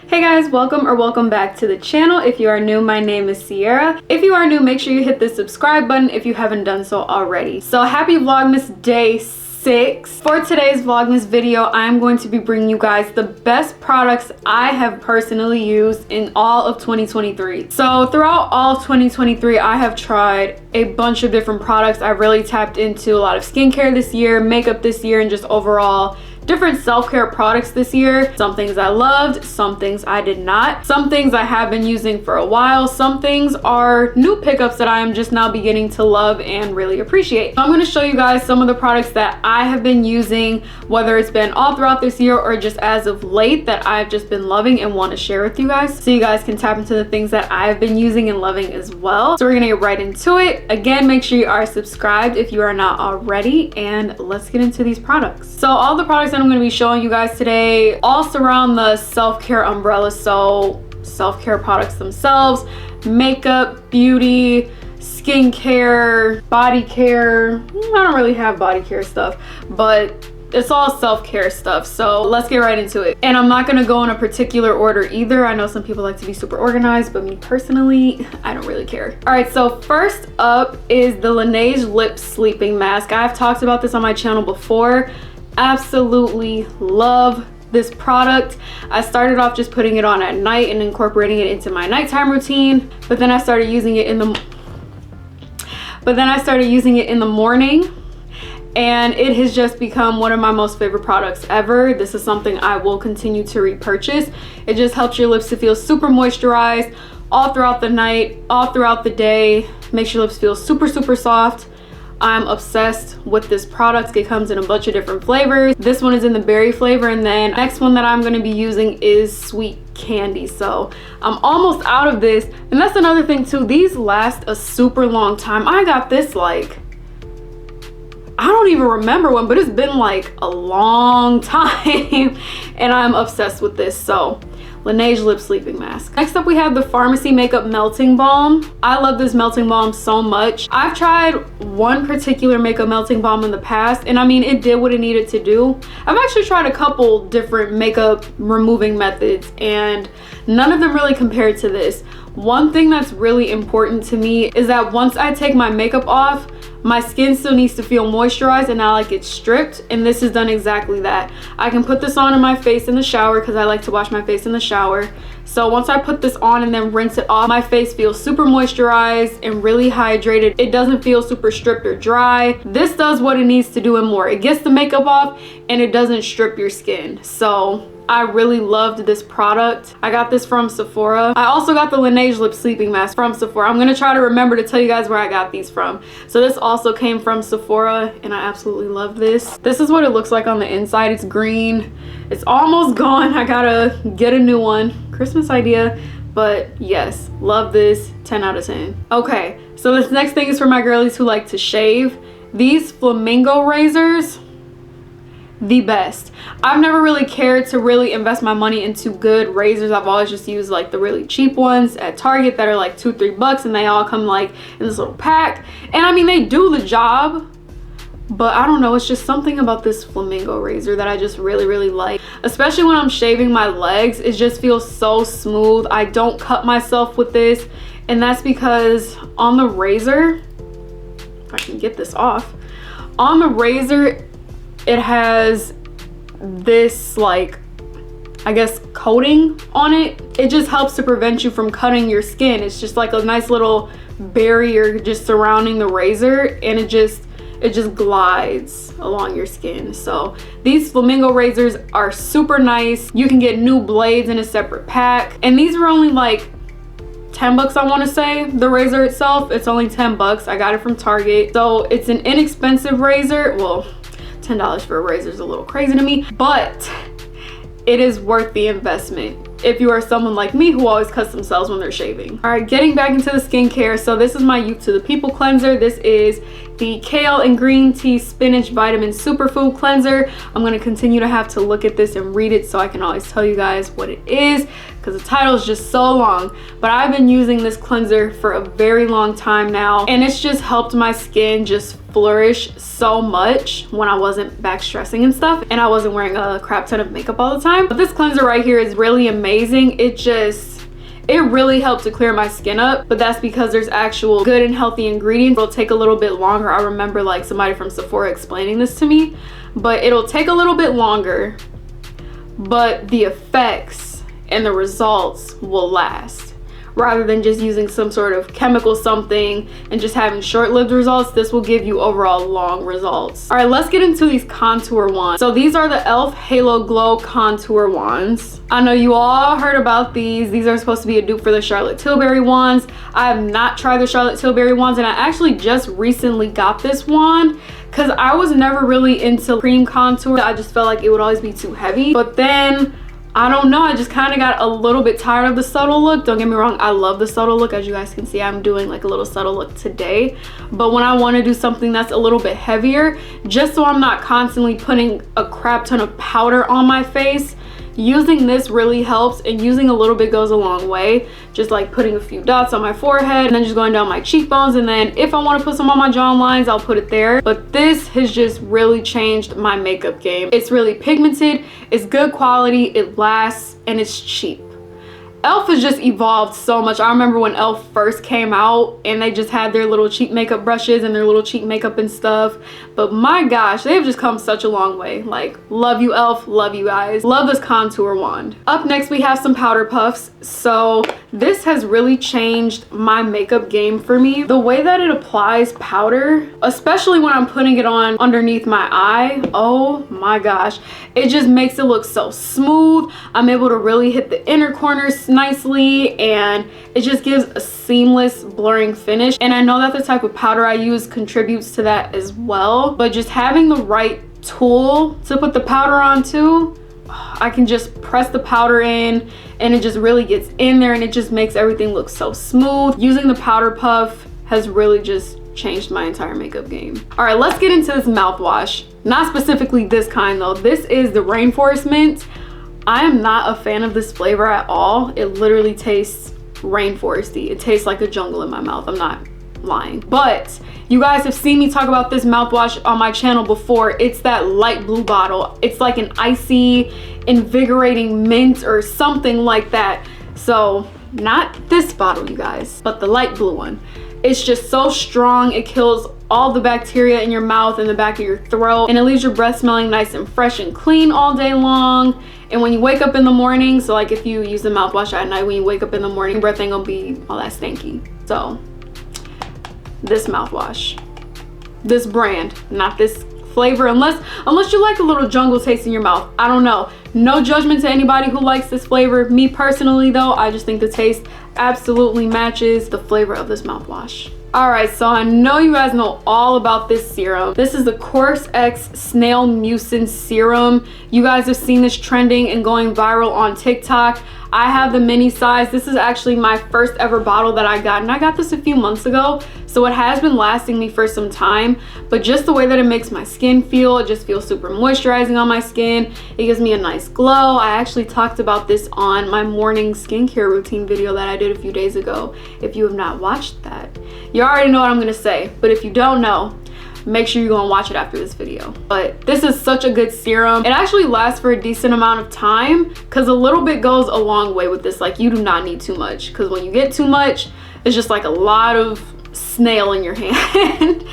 Hey guys, welcome back to the channel. If you are new, my name is Sierra. If you are new, make sure you hit the subscribe button if you haven't done so already. So happy Vlogmas Day 6. For today's Vlogmas video, I'm going to be bringing you guys the best products I have personally used in all of 2023. So throughout all of 2023, I have tried a bunch of different products. I really tapped into a lot of skincare this year, makeup this year, and just overall different self-care products this year. Some things I loved, some things I did not. Some things I have been using for a while. Some things are new pickups that I am just now beginning to love and really appreciate. So I'm going to show you guys some of the products that I have been using, whether it's been all throughout this year or just as of late, that I've just been loving and want to share with you guys, so you guys can tap into the things that I've been using and loving as well. So we're going to get right into it. Again, make sure you are subscribed if you are not already, and let's get into these products. So all the products I'm going to be showing you guys today all surround the self-care umbrella. So self-care products themselves, makeup, beauty, skincare, body care. I don't really have body care stuff, but it's all self-care stuff. So let's get right into it. And I'm not going to go in a particular order either. I know some people like to be super organized, but me personally, I don't really care. All right, so first up is the Laneige Lip Sleeping Mask. I've talked about this on my channel before. Absolutely love this product. I started off just putting it on at night and incorporating it into my nighttime routine, but then I started using it in the morning, and it has just become one of my most favorite products ever. This is something I will continue to repurchase. It just helps your lips to feel super moisturized all throughout the night, all throughout the day. Makes your lips feel super soft. I'm obsessed with this product. It comes in a bunch of different flavors. This one is in the berry flavor, and then next one that I'm going to be using is sweet candy. So I'm almost out of this, and that's another thing too. These last a super long time. I got this like, I don't even remember when, but it's been like a long time and I'm obsessed with this. So Laneige Lip Sleeping Mask. Next up, we have the Pharmacy Makeup Melting Balm. I love this melting balm so much. I've tried one particular makeup melting balm in the past, and I mean, it did what it needed to do. I've actually tried a couple different makeup removing methods, and none of them really compared to this. One thing that's really important to me is that once I take my makeup off, my skin still needs to feel moisturized and not like it's stripped, and this has done exactly that. I can put this on in my face in the shower because I like to wash my face in the shower. So once I put this on and then rinse it off, my face feels super moisturized and really hydrated. It doesn't feel super stripped or dry. This does what it needs to do and more. It gets the makeup off and it doesn't strip your skin. So I really loved this product. I got this from Sephora. I also got the Laneige Lip Sleeping Mask from Sephora. I'm gonna try to remember to tell you guys where I got these from. So this also came from Sephora, and I absolutely love this. This is what it looks like on the inside. It's green. It's almost gone. I gotta get a new one. Christmas idea, but yes, love this. 10 out of 10. Okay, so this next thing is for my girlies who like to shave. These flamingo razors, the best. I've never really cared to really invest my money into good razors. I've always just used like the really cheap ones at Target that are like $2-3, and they all come like in this little pack, and I mean, they do the job, but I don't know, it's just something about this flamingo razor that I just really like, especially when I'm shaving my legs. It just feels so smooth. I don't cut myself with this, and that's because on the razor, if I can get this off, on the razor it has this like, I guess, coating on it. It just helps to prevent you from cutting your skin. It's just like a nice little barrier just surrounding the razor, and it just glides along your skin. So these flamingo razors are super nice. You can get new blades in a separate pack, and these were only like $10, I want to say. The razor itself, it's only $10. I got it from Target. So it's an inexpensive razor. Well, $10 for a razor is a little crazy to me, but it is worth the investment if you are someone like me who always cuts themselves when they're shaving. All right, getting back into the skincare. So this is my Youth to the People cleanser. This is the Kale and Green Tea Spinach Vitamin Superfood Cleanser. I'm going to continue to have to look at this and read it so I can always tell you guys what it is, because the title is just so long. But I've been using this cleanser for a very long time now, and it's just helped my skin just flourish so much when I wasn't back stressing and stuff, and I wasn't wearing a crap ton of makeup all the time. But this cleanser right here is really amazing. It really helped to clear my skin up, but that's because there's actual good and healthy ingredients. It'll take a little bit longer. I remember like somebody from Sephora explaining this to me, but it'll take a little bit longer, but the effects and the results will last. Rather than just using some sort of chemical something and just having short-lived results, this will give you overall long results. All right, let's get into these contour wands. So these are the e.l.f. Halo Glow Contour Wands. I know you all heard about these. These are supposed to be a dupe for the Charlotte Tilbury wands. I have not tried the Charlotte Tilbury wands, and I actually just recently got this wand because I was never really into cream contour. I just felt like it would always be too heavy. But then I don't know, I just kind of got a little bit tired of the subtle look. Don't get me wrong, I love the subtle look. As you guys can see, I'm doing like a little subtle look today. But when I want to do something that's a little bit heavier, just so I'm not constantly putting a crap ton of powder on my face, using this really helps, and using a little bit goes a long way. Just like putting a few dots on my forehead and then just going down my cheekbones, and then if I want to put some on my jawline lines, I'll put it there. But this has just really changed my makeup game. It's really pigmented, it's good quality, it lasts, and it's cheap. e.l.f. has just evolved so much. I remember when e.l.f. first came out and they just had their little cheap makeup brushes and their little cheap makeup and stuff. But my gosh, they've just come such a long way. Like, love you e.l.f., love you guys. Love this contour wand. Up next, we have some powder puffs. So this has really changed my makeup game for me. The way that it applies powder, especially when I'm putting it on underneath my eye, oh my gosh, it just makes it look so smooth. I'm able to really hit the inner corners nicely, and it just gives a seamless blurring finish. And I know that the type of powder I use contributes to that as well, but just having the right tool to put the powder onto, I can just press the powder in and it just really gets in there and it just makes everything look so smooth. Using the powder puff has really just changed my entire makeup game. All right, let's get into this mouthwash. Not specifically this kind though. This is the Rainforest Mint. I am not a fan of this flavor at all. It literally tastes rainforesty. It tastes like a jungle in my mouth. I'm not lying. But you guys have seen me talk about this mouthwash on my channel before. It's that light blue bottle. It's like an icy, invigorating mint or something like that. So not this bottle, you guys, but the light blue one. It's just so strong. It kills all the bacteria in your mouth and the back of your throat, and it leaves your breath smelling nice and fresh and clean all day long. And when you wake up in the morning, so like if you use the mouthwash at night, when you wake up in the morning, your breath ain't gonna be all that stanky. So this mouthwash, this brand, not this flavor, unless you like a little jungle taste in your mouth. I don't know. No judgment to anybody who likes this flavor. Me personally though, I just think the taste absolutely matches the flavor of this mouthwash. All right, so I know you guys know all about this serum. This is the Course X Snail Mucin Serum. You guys have seen this trending and going viral on TikTok. I have the mini size. This is actually my first ever bottle that I got, and I got this a few months ago, so it has been lasting me for some time. But just the way that it makes my skin feel, it just feels super moisturizing on my skin. It gives me a nice glow. I actually talked about this on my morning skincare routine video that I did a few days ago. If you have not watched that, you already know what I'm gonna say, but if you don't know, make sure you go and watch it after this video. But this is such a good serum. It actually lasts for a decent amount of time because a little bit goes a long way with this. Like, you do not need too much, because when you get too much, it's just like a lot of snail in your hand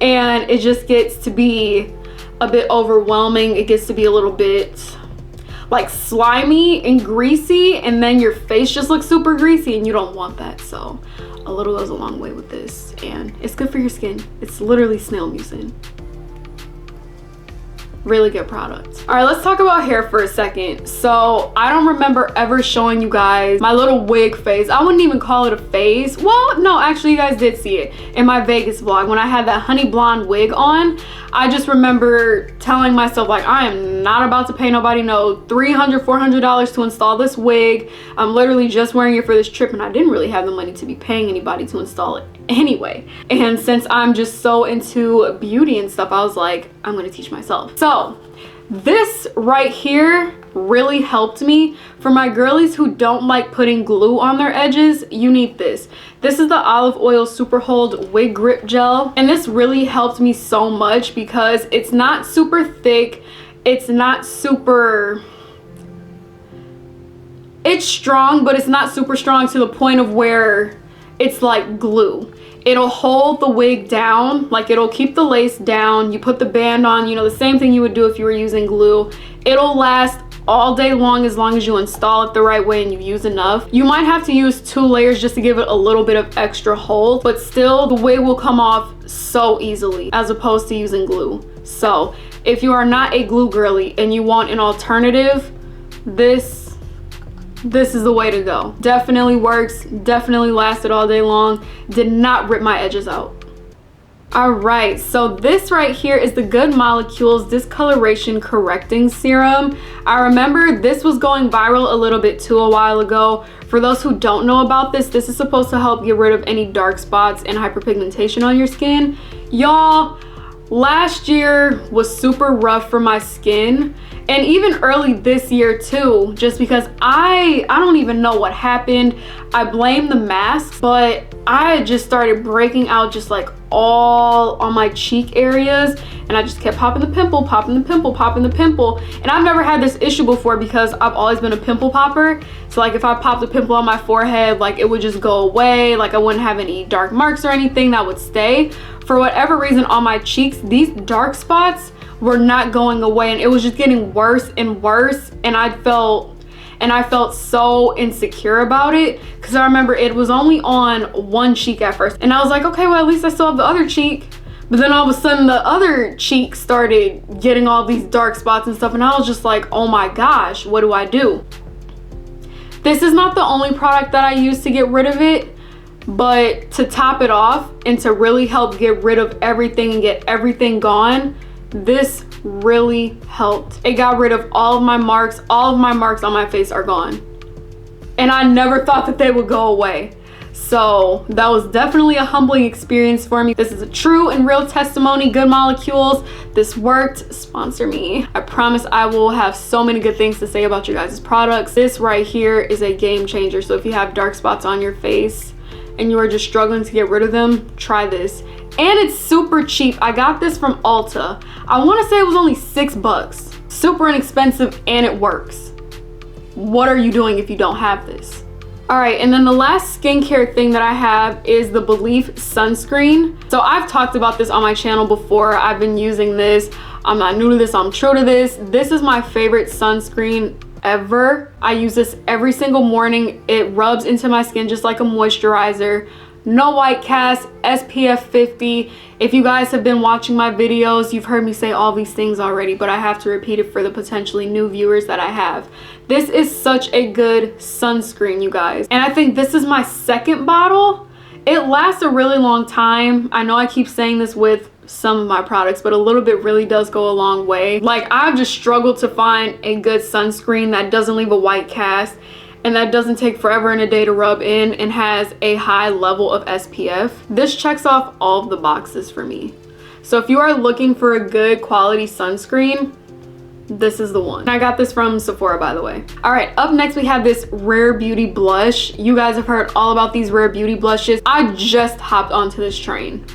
and it just gets to be a bit overwhelming. It gets to be a little bit like slimy and greasy, and then your face just looks super greasy, and you don't want that. So a little goes a long way with this, and it's good for your skin. It's literally snail mucin. Really good product. All right, let's talk about hair for a second. So I don't remember ever showing you guys my little wig phase. I wouldn't even call it a phase. Well, no, actually you guys did see it in my Vegas vlog when I had that honey blonde wig on. I just remember telling myself, like, I am not about to pay nobody no $300, $400 to install this wig. I'm literally just wearing it for this trip, and I didn't really have the money to be paying anybody to install it anyway. And since I'm just so into beauty and stuff, I was like, I'm gonna teach myself. So This right here really helped me. For my girlies who don't like putting glue on their edges, you need this. This is the Olive Oil Super Hold Wig Grip Gel, and this really helped me so much because it's not super thick, it's not super, it's strong, but it's not super strong to the point of where it's like glue. It'll hold the wig down, like it'll keep the lace down. You put the band on, you know, the same thing you would do if you were using glue. It'll last all day long as you install it the right way and you use enough. You might have to use 2 layers just to give it a little bit of extra hold, but still the wig will come off so easily as opposed to using glue. So if you are not a glue girly and you want an alternative, this is the way to go. Definitely works, definitely lasted all day long, did not rip my edges out. All right, so this right here is the Good Molecules Discoloration Correcting Serum. I remember this was going viral a little bit too a while ago. For those who don't know about this, this is supposed to help get rid of any dark spots and hyperpigmentation on your skin. Y'all, last year was super rough for my skin, and even early this year too, just because I don't even know what happened. I blame the masks, but I just started breaking out just like all on my cheek areas, and I just kept popping the pimple, popping the pimple, popping the pimple. And I've never had this issue before because I've always been a pimple popper. So like if I popped a pimple on my forehead, like it would just go away, like I wouldn't have any dark marks or anything that would stay. For whatever reason on my cheeks, these dark spots were not going away, and it was just getting worse and worse, and I felt so insecure about it because I remember it was only on one cheek at first, and I was like, okay, well at least I still have the other cheek. But then all of a sudden the other cheek started getting all these dark spots and stuff, and I was just like, oh my gosh, what do I do? This is not the only product that I use to get rid of it, but to top it off and to really help get rid of everything and get everything gone, this really helped. It got rid of all of my marks. All of my marks on my face are gone, and I never thought that they would go away. So that was definitely a humbling experience for me. This is a true and real testimony. Good Molecules, this worked. Sponsor me. I promise I will have so many good things to say about your guys' products. This right here is a game changer. So if you have dark spots on your face and you are just struggling to get rid of them, try this. And it's super cheap. I got this from Ulta. I want to say it was only $6. Super inexpensive, and it works. What are you doing if you don't have this? All right, and then the last skincare thing that I have is the Belief sunscreen. So I've talked about this on my channel before. I've been using this. I'm not new to this, I'm true to this. This is my favorite sunscreen ever. I use this every single morning. It rubs into my skin just like a moisturizer. No white cast, SPF 50. If you guys have been watching my videos, you've heard me say all these things already, but I have to repeat it for the potentially new viewers that I have. This is such a good sunscreen, you guys. And I think this is my second bottle. It lasts a really long time. I know I keep saying this with some of my products, but a little bit really does go a long way. Like, I've just struggled to find a good sunscreen that doesn't leave a white cast and that doesn't take forever and a day to rub in and has a high level of SPF. This checks off all of the boxes for me. So if you are looking for a good quality sunscreen, this is the one. I got this from Sephora, by the way. All right, up next we have this Rare Beauty blush. You guys have heard all about these Rare Beauty blushes. I just hopped onto this train.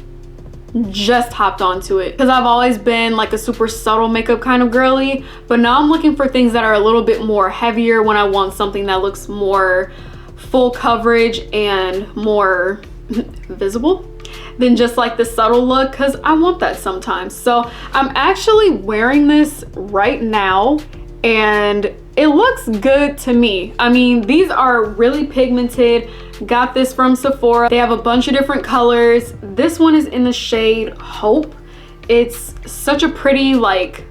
Just hopped onto it because I've always been like a super subtle makeup kind of girly, but now I'm looking for things that are a little bit more heavier when I want something that looks more full coverage and more visible than just like the subtle look, because I want that sometimes. So I'm actually wearing this right now and it looks good to me. I mean, these are really pigmented. Got this from Sephora. They have a bunch of different colors. This one is in the shade Hope. It's such a pretty like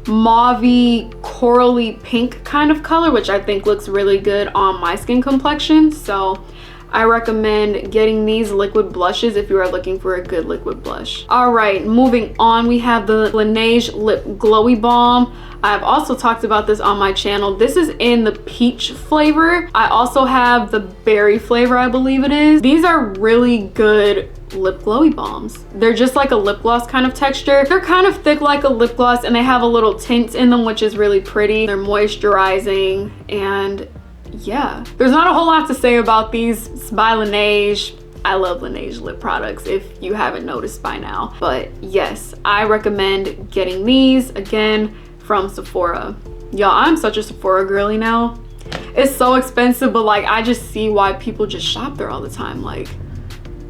mauvey corally pink kind of color, which I think looks really good on my skin complexion. So I recommend getting these liquid blushes if you are looking for a good liquid blush. All right, moving on, we have the Laneige Lip Glowy Balm. I've also talked about this on my channel. This is in the peach flavor. I also have the berry flavor, I believe it is. These are really good lip glowy balms. They're just like a lip gloss kind of texture. They're kind of thick like a lip gloss, and they have a little tint in them, which is really pretty. They're moisturizing, and yeah, there's not a whole lot to say about these. It's by Laneige. I love Laneige lip products if you haven't noticed by now. But yes, I recommend getting these, again, from Sephora. Y'all, I'm such a Sephora girly now. It's so expensive, but like I just see why people just shop there all the time, like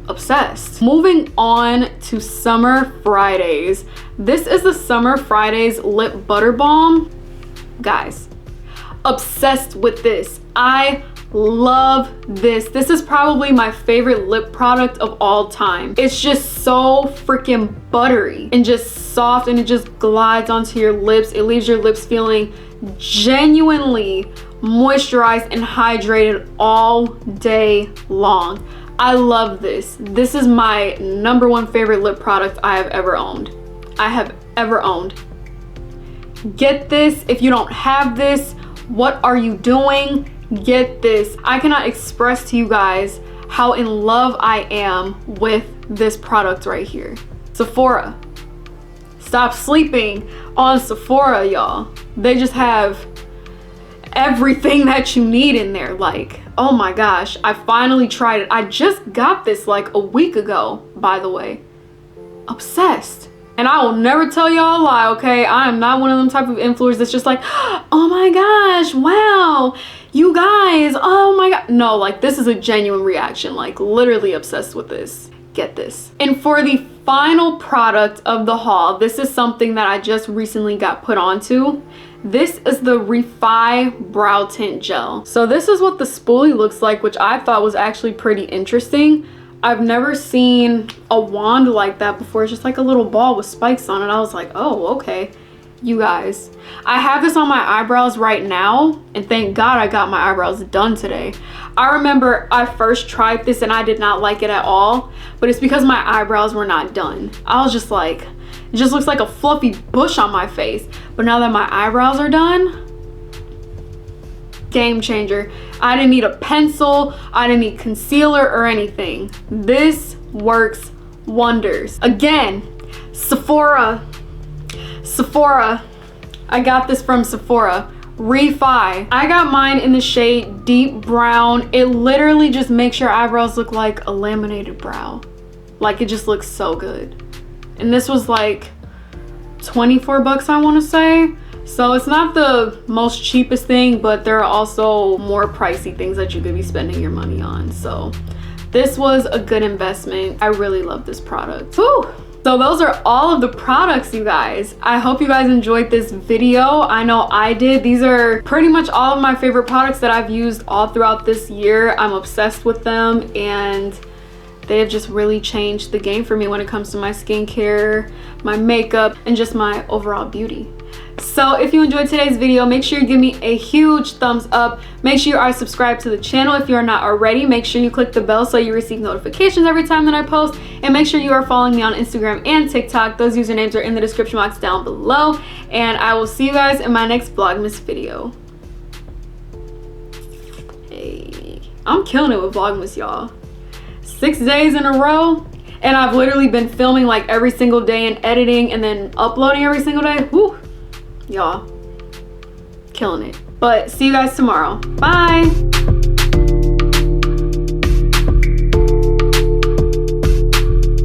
obsessed. Moving on to Summer Fridays. This is the Summer Fridays Lip Butter Balm. Guys, obsessed with this. I love this. This is probably my favorite lip product of all time. It's just so freaking buttery and just soft, and it just glides onto your lips. It leaves your lips feeling genuinely moisturized and hydrated all day long. I love this. This is my #1 favorite lip product I have ever owned. Get this. If you don't have this, what are you doing? Get this. I cannot express to you guys how in love I am with this product right here. Sephora. Stop sleeping on Sephora, y'all. They just have everything that you need in there. Like, oh my gosh, I finally tried it. I just got this like a week ago, by the way. Obsessed. And I will never tell y'all a lie, okay? I am not one of them type of influencers that's just like, oh my gosh, wow, you guys, oh my god. No, like this is a genuine reaction, like literally obsessed with this. Get this. And for the final product of the haul, this is something that I just recently got put onto. This is the Refi Brow Tint Gel. So this is what the spoolie looks like, which I thought was actually pretty interesting. I've never seen a wand like that before. It's just like a little ball with spikes on it. I was like, oh, okay. You guys, I have this on my eyebrows right now, and thank God I got my eyebrows done today. I remember I first tried this and I did not like it at all, but it's because my eyebrows were not done. I was just like, it just looks like a fluffy bush on my face. But now that my eyebrows are done, game changer. I didn't need a pencil, I didn't need concealer or anything. This works wonders. Again, Sephora. I got this from Sephora. Refi. I got mine in the shade Deep Brown. It literally just makes your eyebrows look like a laminated brow. Like, it just looks so good. And this was like 24 bucks, I want to say. So it's not the most cheapest thing, but there are also more pricey things that you could be spending your money on. So this was a good investment. I really love this product. Whew. So those are all of the products, you guys. I hope you guys enjoyed this video. I know I did. These are pretty much all of my favorite products that I've used all throughout this year. I'm obsessed with them, and they have just really changed the game for me when it comes to my skincare, my makeup, and just my overall beauty. So if you enjoyed today's video, make sure you give me a huge thumbs up. Make sure you are subscribed to the channel if you are not already. Make sure you click the bell so you receive notifications every time that I post. And make sure you are following me on Instagram and TikTok. Those usernames are in the description box down below. And I will see you guys in my next Vlogmas video. Hey, I'm killing it with Vlogmas, y'all. 6 days in a row. And I've literally been filming like every single day and editing and then uploading every single day. Whew. Y'all, killing it. But see you guys tomorrow. Bye.